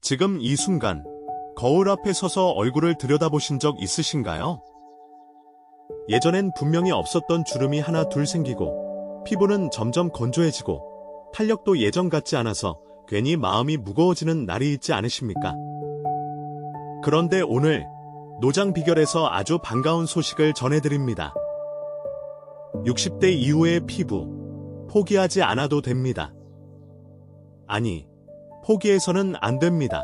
지금 이 순간 거울 앞에 서서 얼굴을 들여다보신 적 있으신가요? 예전엔 분명히 없었던 주름이 하나 둘 생기고 피부는 점점 건조해지고 탄력도 예전 같지 않아서 괜히 마음이 무거워지는 날이 있지 않으십니까? 그런데 오늘 노장 비결에서 아주 반가운 소식을 전해드립니다. 60대 이후의 피부, 포기하지 않아도 됩니다. 아니, 포기해서는 안 됩니다.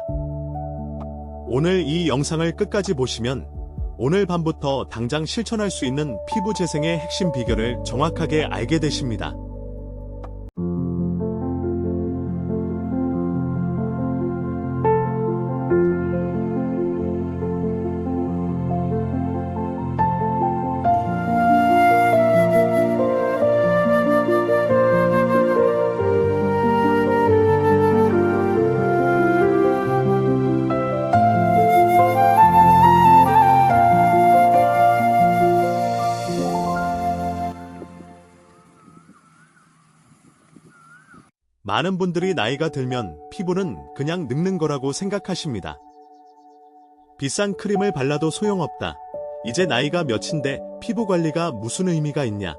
오늘 이 영상을 끝까지 보시면 오늘 밤부터 당장 실천할 수 있는 피부 재생의 핵심 비결을 정확하게 알게 되십니다. 많은 분들이 나이가 들면 피부는 그냥 늙는 거라고 생각하십니다. 비싼 크림을 발라도 소용없다. 이제 나이가 몇인데 피부 관리가 무슨 의미가 있냐.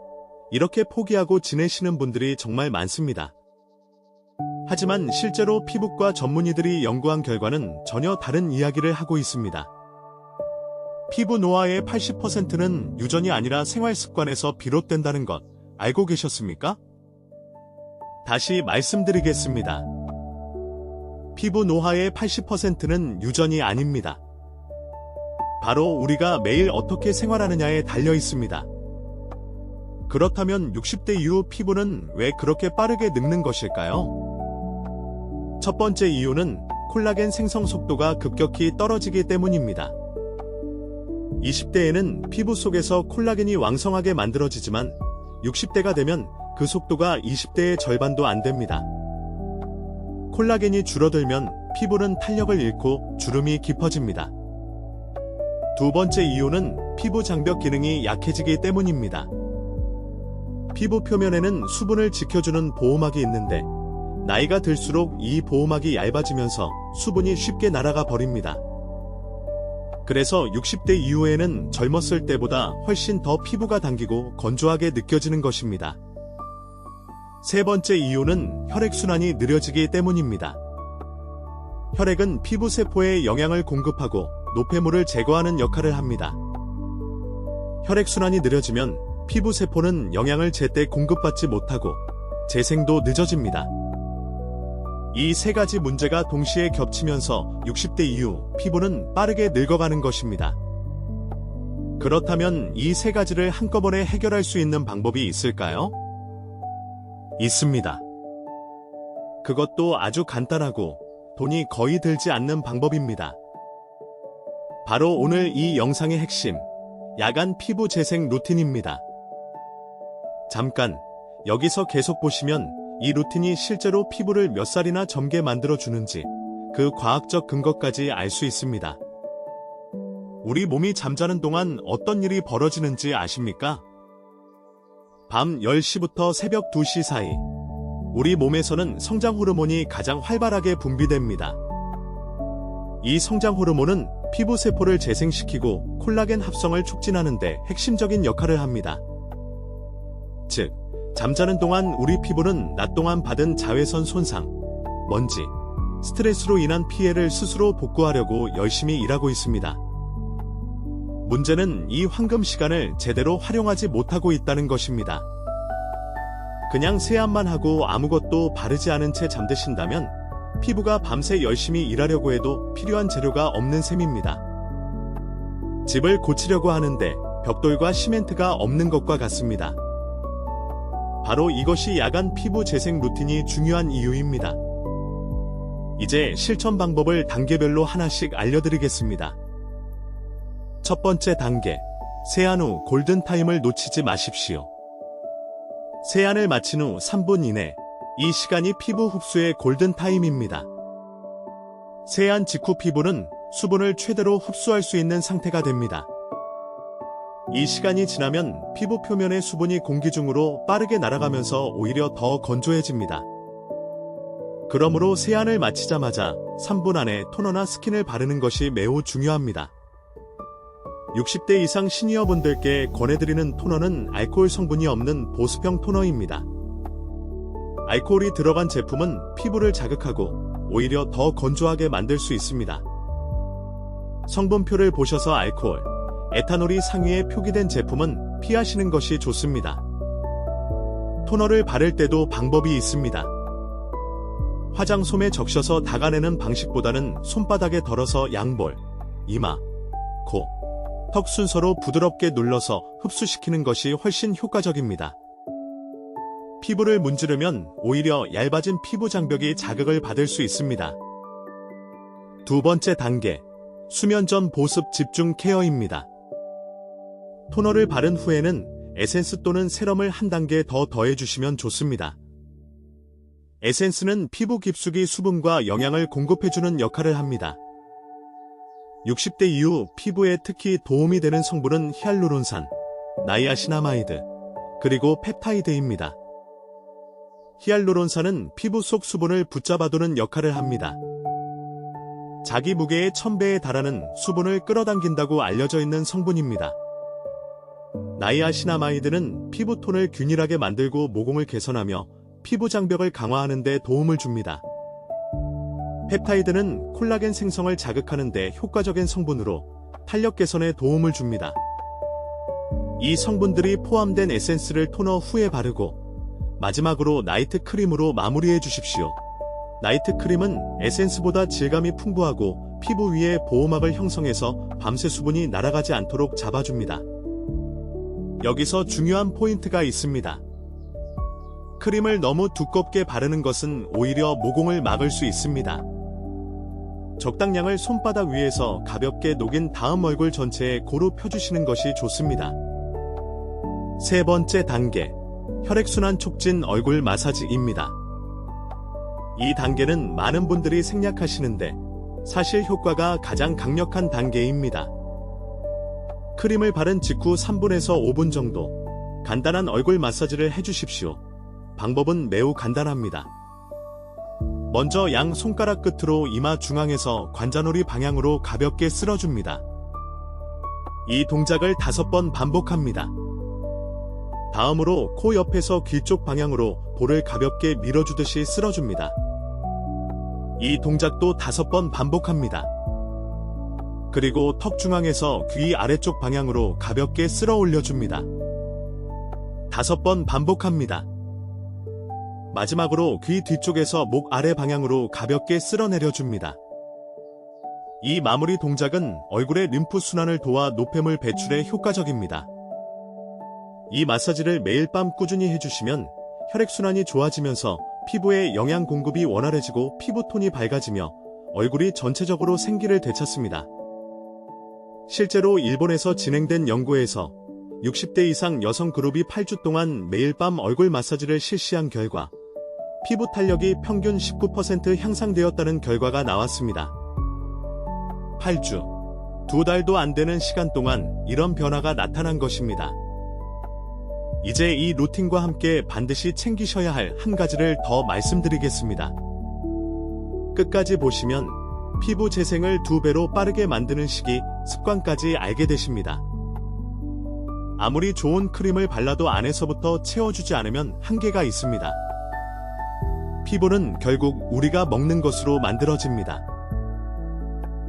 이렇게 포기하고 지내시는 분들이 정말 많습니다. 하지만 실제로 피부과 전문의들이 연구한 결과는 전혀 다른 이야기를 하고 있습니다. 피부 노화의 80%는 유전이 아니라 생활 습관에서 비롯된다는 것 알고 계셨습니까? 다시 말씀드리겠습니다. 피부 노화의 80%는 유전이 아닙니다. 바로 우리가 매일 어떻게 생활하느냐에 달려 있습니다. 그렇다면 60대 이후 피부는 왜 그렇게 빠르게 늙는 것일까요? 첫 번째 이유는 콜라겐 생성 속도가 급격히 떨어지기 때문입니다. 20대에는 피부 속에서 콜라겐이 왕성하게 만들어지지만 60대가 되면 그 속도가 20대의 절반도 안 됩니다. 콜라겐이 줄어들면 피부는 탄력을 잃고 주름이 깊어집니다. 두 번째 이유는 피부 장벽 기능이 약해지기 때문입니다. 피부 표면에는 수분을 지켜주는 보호막이 있는데 나이가 들수록 이 보호막이 얇아지면서 수분이 쉽게 날아가 버립니다. 그래서 60대 이후에는 젊었을 때보다 훨씬 더 피부가 당기고 건조하게 느껴지는 것입니다. 세 번째 이유는 혈액순환이 느려지기 때문입니다. 혈액은 피부세포에 영양을 공급하고 노폐물을 제거하는 역할을 합니다. 혈액순환이 느려지면 피부세포는 영양을 제때 공급받지 못하고 재생도 늦어집니다. 이 세 가지 문제가 동시에 겹치면서 60대 이후 피부는 빠르게 늙어가는 것입니다. 그렇다면 이 세 가지를 한꺼번에 해결할 수 있는 방법이 있을까요? 있습니다. 그것도 아주 간단하고 돈이 거의 들지 않는 방법입니다. 바로 오늘 이 영상의 핵심, 야간 피부 재생 루틴입니다. 잠깐, 여기서 계속 보시면 이 루틴이 실제로 피부를 몇 살이나 젊게 만들어주는지 그 과학적 근거까지 알 수 있습니다. 우리 몸이 잠자는 동안 어떤 일이 벌어지는지 아십니까? 밤 10시부터 새벽 2시 사이 우리 몸에서는 성장 호르몬이 가장 활발하게 분비됩니다. 이 성장 호르몬은 피부 세포를 재생시키고 콜라겐 합성을 촉진하는 데 핵심적인 역할을 합니다. 즉, 잠자는 동안 우리 피부는 낮 동안 받은 자외선 손상, 먼지, 스트레스로 인한 피해를 스스로 복구하려고 열심히 일하고 있습니다. 문제는 이 황금 시간을 제대로 활용하지 못하고 있다는 것입니다. 그냥 세안만 하고 아무것도 바르지 않은 채 잠드신다면 피부가 밤새 열심히 일하려고 해도 필요한 재료가 없는 셈입니다. 집을 고치려고 하는데 벽돌과 시멘트가 없는 것과 같습니다. 바로 이것이 야간 피부 재생 루틴이 중요한 이유입니다. 이제 실천 방법을 단계별로 하나씩 알려드리겠습니다. 첫 번째 단계, 세안 후 골든타임을 놓치지 마십시오. 세안을 마친 후 3분 이내, 이 시간이 피부 흡수의 골든타임입니다. 세안 직후 피부는 수분을 최대로 흡수할 수 있는 상태가 됩니다. 이 시간이 지나면 피부 표면의 수분이 공기 중으로 빠르게 날아가면서 오히려 더 건조해집니다. 그러므로 세안을 마치자마자 3분 안에 토너나 스킨을 바르는 것이 매우 중요합니다. 60대 이상 시니어분들께 권해드리는 토너는 알코올 성분이 없는 보습형 토너입니다. 알코올이 들어간 제품은 피부를 자극하고 오히려 더 건조하게 만들 수 있습니다. 성분표를 보셔서 알코올, 에탄올이 상위에 표기된 제품은 피하시는 것이 좋습니다. 토너를 바를 때도 방법이 있습니다. 화장솜에 적셔서 닦아내는 방식보다는 손바닥에 덜어서 양볼, 이마, 코, 턱 순서로 부드럽게 눌러서 흡수시키는 것이 훨씬 효과적입니다. 피부를 문지르면 오히려 얇아진 피부 장벽이 자극을 받을 수 있습니다. 두 번째 단계, 수면 전 보습 집중 케어입니다. 토너를 바른 후에는 에센스 또는 세럼을 한 단계 더 더해주시면 좋습니다. 에센스는 피부 깊숙이 수분과 영양을 공급해주는 역할을 합니다. 60대 이후 피부에 특히 도움이 되는 성분은 히알루론산, 나이아시나마이드, 그리고 펩타이드입니다. 히알루론산은 피부 속 수분을 붙잡아두는 역할을 합니다. 자기 무게의 1000배에 달하는 수분을 끌어당긴다고 알려져 있는 성분입니다. 나이아시나마이드는 피부톤을 균일하게 만들고 모공을 개선하며 피부 장벽을 강화하는 데 도움을 줍니다. 펩타이드는 콜라겐 생성을 자극하는 데 효과적인 성분으로 탄력 개선에 도움을 줍니다. 이 성분들이 포함된 에센스를 토너 후에 바르고 마지막으로 나이트 크림으로 마무리해 주십시오. 나이트 크림은 에센스보다 질감이 풍부하고 피부 위에 보호막을 형성해서 밤새 수분이 날아가지 않도록 잡아줍니다. 여기서 중요한 포인트가 있습니다. 크림을 너무 두껍게 바르는 것은 오히려 모공을 막을 수 있습니다. 적당량을 손바닥 위에서 가볍게 녹인 다음 얼굴 전체에 고루 펴주시는 것이 좋습니다. 세 번째 단계, 혈액순환 촉진 얼굴 마사지입니다. 이 단계는 많은 분들이 생략하시는데 사실 효과가 가장 강력한 단계입니다. 크림을 바른 직후 3분에서 5분 정도 간단한 얼굴 마사지를 해주십시오. 방법은 매우 간단합니다. 먼저 양 손가락 끝으로 이마 중앙에서 관자놀이 방향으로 가볍게 쓸어줍니다. 이 동작을 5번 반복합니다. 다음으로 코 옆에서 귀 쪽 방향으로 볼을 가볍게 밀어주듯이 쓸어줍니다. 이 동작도 5번 반복합니다. 그리고 턱 중앙에서 귀 아래쪽 방향으로 가볍게 쓸어 올려줍니다. 5번 반복합니다. 마지막으로 귀 뒤쪽에서 목 아래 방향으로 가볍게 쓸어 내려줍니다. 이 마무리 동작은 얼굴의 림프 순환을 도와 노폐물 배출에 효과적입니다. 이 마사지를 매일 밤 꾸준히 해주시면 혈액순환이 좋아지면서 피부에 영양 공급이 원활해지고 피부톤이 밝아지며 얼굴이 전체적으로 생기를 되찾습니다. 실제로 일본에서 진행된 연구에서 60대 이상 여성 그룹이 8주 동안 매일 밤 얼굴 마사지를 실시한 결과 피부 탄력이 평균 19% 향상되었다는 결과가 나왔습니다. 8주, 2달도 안 되는 시간 동안 이런 변화가 나타난 것입니다. 이제 이 루틴과 함께 반드시 챙기셔야 할 한 가지를 더 말씀드리겠습니다. 끝까지 보시면 피부 재생을 2배로 빠르게 만드는 식이 습관까지 알게 되십니다. 아무리 좋은 크림을 발라도 안에서부터 채워주지 않으면 한계가 있습니다. 피부는 결국 우리가 먹는 것으로 만들어집니다.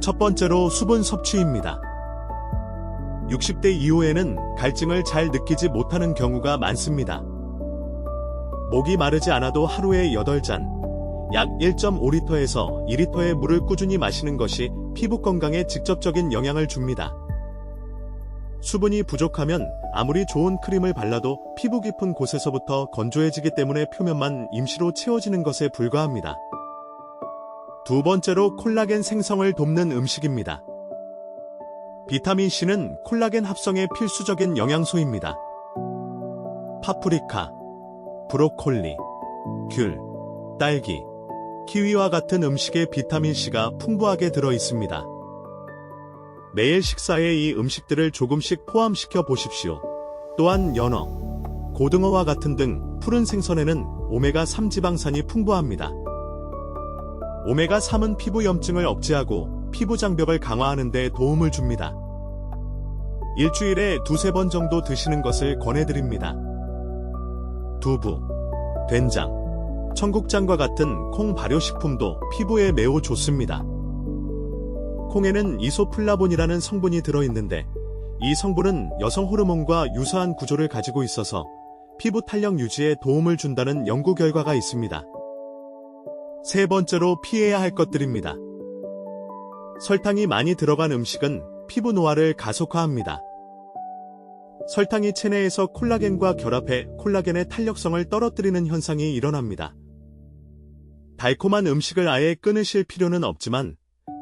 첫 번째로 수분 섭취입니다. 60대 이후에는 갈증을 잘 느끼지 못하는 경우가 많습니다. 목이 마르지 않아도 하루에 8잔, 약 1.5리터에서 2리터의 물을 꾸준히 마시는 것이 피부 건강에 직접적인 영향을 줍니다. 수분이 부족하면 아무리 좋은 크림을 발라도 피부 깊은 곳에서부터 건조해지기 때문에 표면만 임시로 채워지는 것에 불과합니다. 두 번째로 콜라겐 생성을 돕는 음식입니다. 비타민C는 콜라겐 합성에 필수적인 영양소입니다. 파프리카, 브로콜리, 귤, 딸기, 키위와 같은 음식에 비타민C가 풍부하게 들어 있습니다. 매일 식사에 이 음식들을 조금씩 포함시켜 보십시오. 또한 연어, 고등어와 같은 등 푸른 생선에는 오메가3 지방산이 풍부합니다. 오메가3은 피부 염증을 억제하고 피부 장벽을 강화하는 데 도움을 줍니다. 일주일에 두세 번 정도 드시는 것을 권해드립니다. 두부, 된장, 청국장과 같은 콩 발효식품도 피부에 매우 좋습니다. 콩에는 이소플라본이라는 성분이 들어있는데 이 성분은 여성 호르몬과 유사한 구조를 가지고 있어서 피부 탄력 유지에 도움을 준다는 연구 결과가 있습니다. 세 번째로 피해야 할 것들입니다. 설탕이 많이 들어간 음식은 피부 노화를 가속화합니다. 설탕이 체내에서 콜라겐과 결합해 콜라겐의 탄력성을 떨어뜨리는 현상이 일어납니다. 달콤한 음식을 아예 끊으실 필요는 없지만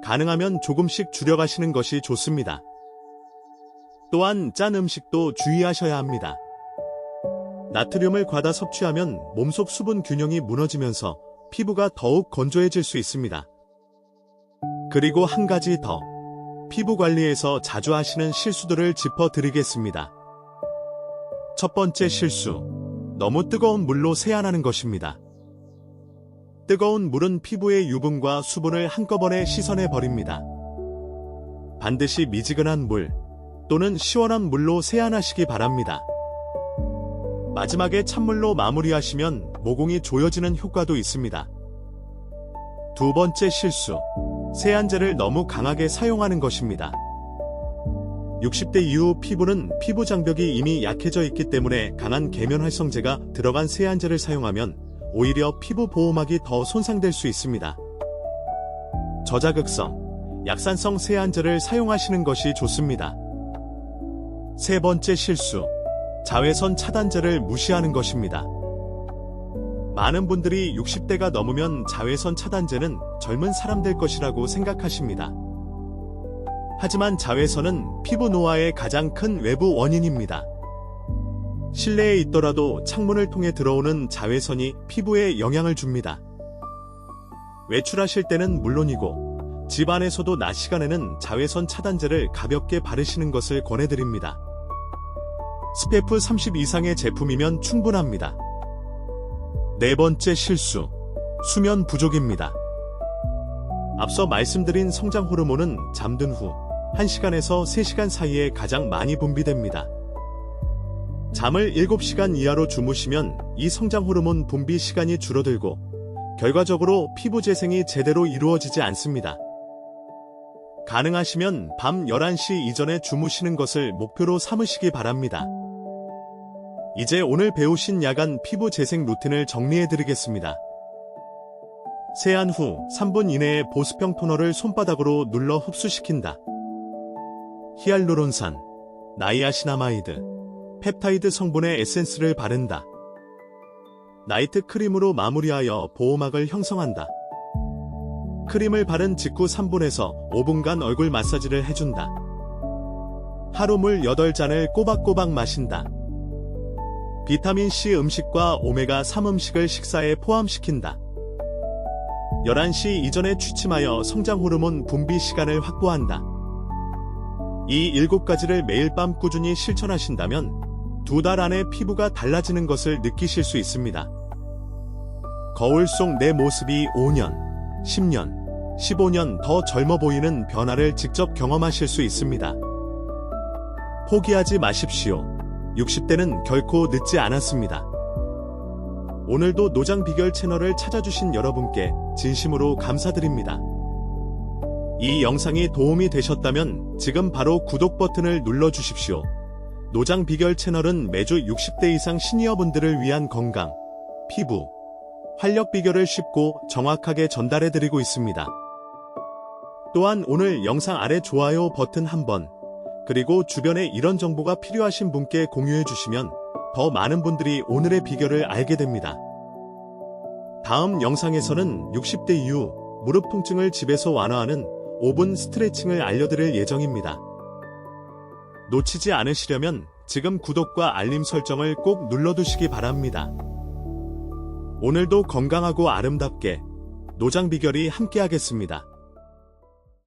가능하면 조금씩 줄여가시는 것이 좋습니다. 또한 짠 음식도 주의하셔야 합니다. 나트륨을 과다 섭취하면 몸속 수분 균형이 무너지면서 피부가 더욱 건조해질 수 있습니다. 그리고 한 가지 더, 피부 관리에서 자주 하시는 실수들을 짚어드리겠습니다. 첫 번째 실수, 너무 뜨거운 물로 세안하는 것입니다. 뜨거운 물은 피부의 유분과 수분을 한꺼번에 씻어내 버립니다. 반드시 미지근한 물 또는 시원한 물로 세안하시기 바랍니다. 마지막에 찬물로 마무리하시면 모공이 조여지는 효과도 있습니다. 두 번째 실수, 세안제를 너무 강하게 사용하는 것입니다. 60대 이후 피부는 피부 장벽이 이미 약해져 있기 때문에 강한 계면 활성제가 들어간 세안제를 사용하면 오히려 피부 보호막이 더 손상될 수 있습니다. 저자극성, 약산성 세안제를 사용하시는 것이 좋습니다. 세 번째 실수, 자외선 차단제를 무시하는 것입니다. 많은 분들이 60대가 넘으면 자외선 차단제는 젊은 사람들 것이라고 생각하십니다. 하지만 자외선은 피부 노화의 가장 큰 외부 원인입니다. 실내에 있더라도 창문을 통해 들어오는 자외선이 피부에 영향을 줍니다. 외출하실 때는 물론이고 집 안에서도 낮 시간에는 자외선 차단제를 가볍게 바르시는 것을 권해드립니다. SPF 30 이상의 제품이면 충분합니다. 네 번째 실수, 수면 부족입니다. 앞서 말씀드린 성장 호르몬은 잠든 후 1시간에서 3시간 사이에 가장 많이 분비됩니다. 잠을 7시간 이하로 주무시면 이 성장 호르몬 분비 시간이 줄어들고 결과적으로 피부 재생이 제대로 이루어지지 않습니다. 가능하시면 밤 11시 이전에 주무시는 것을 목표로 삼으시기 바랍니다. 이제 오늘 배우신 야간 피부 재생 루틴을 정리해드리겠습니다. 세안 후 3분 이내에 보습형 토너를 손바닥으로 눌러 흡수시킨다. 히알루론산, 나이아시나마이드, 펩타이드 성분의 에센스를 바른다. 나이트 크림으로 마무리하여 보호막을 형성한다. 크림을 바른 직후 3분에서 5분간 얼굴 마사지를 해준다. 하루 물 8잔을 꼬박꼬박 마신다. 비타민C 음식과 오메가3 음식을 식사에 포함시킨다. 11시 이전에 취침하여 성장 호르몬 분비 시간을 확보한다. 이 7가지를 매일 밤 꾸준히 실천하신다면 2달 안에 피부가 달라지는 것을 느끼실 수 있습니다. 거울 속 내 모습이 5년, 10년, 15년 더 젊어 보이는 변화를 직접 경험하실 수 있습니다. 포기하지 마십시오. 60대는 결코 늦지 않았습니다. 오늘도 노장 비결 채널을 찾아주신 여러분께 진심으로 감사드립니다. 이 영상이 도움이 되셨다면 지금 바로 구독 버튼을 눌러주십시오. 노장 비결 채널은 매주 60대 이상 시니어분들을 위한 건강, 피부, 활력 비결을 쉽고 정확하게 전달해드리고 있습니다. 또한 오늘 영상 아래 좋아요 버튼 한번, 그리고 주변에 이런 정보가 필요하신 분께 공유해주시면 더 많은 분들이 오늘의 비결을 알게 됩니다. 다음 영상에서는 60대 이후 무릎 통증을 집에서 완화하는 5분 스트레칭을 알려드릴 예정입니다. 놓치지 않으시려면 지금 구독과 알림 설정을 꼭 눌러두시기 바랍니다. 오늘도 건강하고 아름답게 노장 비결이 함께하겠습니다.